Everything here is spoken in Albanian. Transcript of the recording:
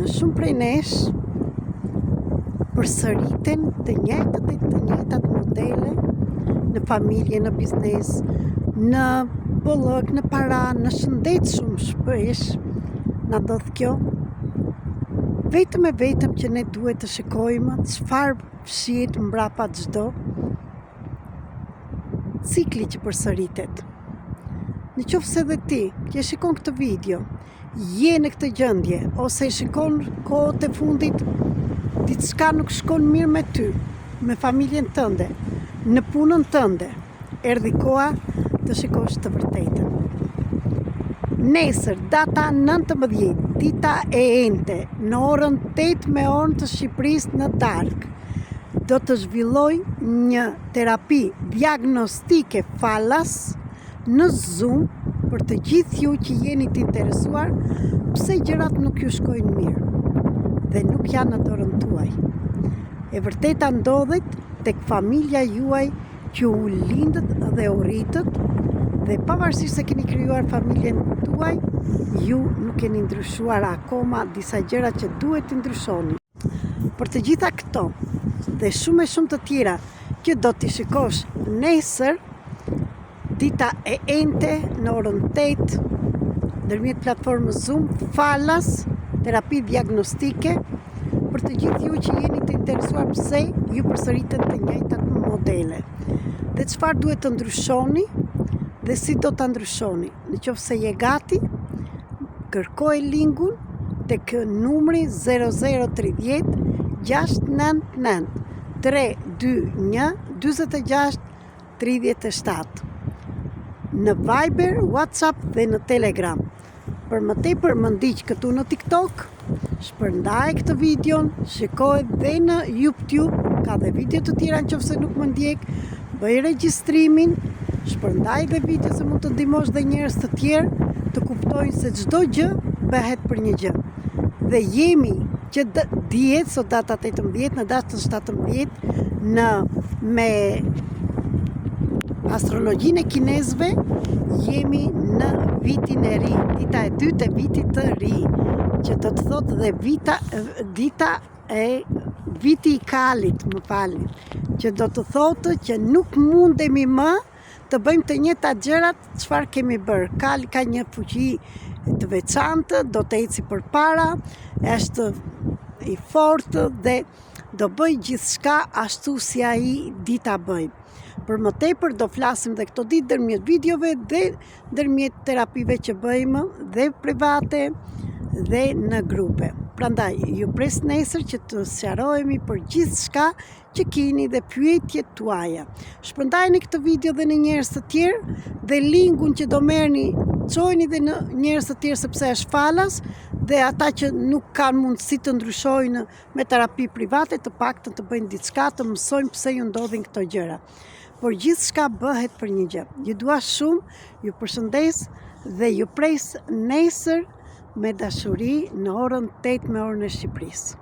Në shumë prej nesh përsëriten të njëjtat modele në familje, në biznes, në bollëk, në para, në shëndet shumë shpesh na ndodh kjo. Vetëm e vetëm që ne duhet të shikojmë çfarë fshihet mbrapa çdo cikli që përsëritet. Në qoftë se dhe ti që shikon këtë video, je në këtë gjendje, ose shikon kohët e fundit diçka nuk shkon mirë me ty, me familjen tënde, në punën tënde, erdhi koha të shikosh të vërtetën. Nesër, data 19, dita e ente, në orën 8 me orën të Shqipërisë në darkë, do të zhvilloj një terapi diagnostike falas në Zoom për të gjithë ju që jeni të interesuar pse gjërat nuk ju shkojnë mirë dhe nuk janë në dorën tuaj. E vërteta ndodhet tek familja juaj që u lindët dhe u rritët, dhe pavarësisht se keni krijuar familjen tuaj, ju nuk keni ndryshuar akoma disa gjëra që duhet të ndryshoni. Për të gjitha këto dhe shumë e shumë të tjera që do t'i shikosh nesër, dita e ente në orën 8 ndërmjet platformës Zoom falas terapi diagnostike për të gjithë ju që jeni të interesuar pse ju përsëriten të njëjtat modele dhe çfarë duhet të ndryshoni dhe si do ta ndryshoni. Nëse je gati, kërkoj linkun tek numri 0030 699 321 46 37 në Viber, WhatsApp dhe në Telegram. Për më tepër më ndiq këtu në TikTok, shpërndaj këtë videon, shikoj dhe në YouTube, ka dhe video të tjera nëse nuk më ndjek, bëj regjistrimin, shpërndaj dhe video se mund të ndihmosh dhe njerëz të tjerë të kuptojnë se çdo gjë bëhet për një gjë. Dhe jemi që dihet sot data 18 në datën 17 me astrologjinë e kinezëve jemi në vitin e ri, dita e dytë e vitit të ri, që do të thotë dhe viti i kalit, që do të thotë që nuk mundemi më të bëjmë të njëjtat gjërat çfarë kemi bërë. Kali ka një fuqi të veçantë, do të eci përpara, është i fortë dhe do bëj gjithçka ashtu si ai dita bëj. Për më tepër do flasim dhe këto ditë ndërmjet videove dhe ndërmjet terapive që bëjmë dhe private dhe në grupe. Prandaj ju pres nesër që të sqarohemi për gjithçka që keni dhe pyetjet tuaja. Shpërndajeni këtë video dhe në njerëz të tjerë dhe linkun që do merrni çojeni dhe në njerëz të tjerë sepse është falas dhe ata që nuk kanë mundësi të ndryshojnë me terapi private të paktën të bëjnë diçka, të mësojnë pse ju ndodhin këto gjëra. Por gjithçka bëhet për një gjë. Ju dua shumë, ju përshëndes dhe ju pres nesër me dashuri në orën 8 me orën e Shqipërisë.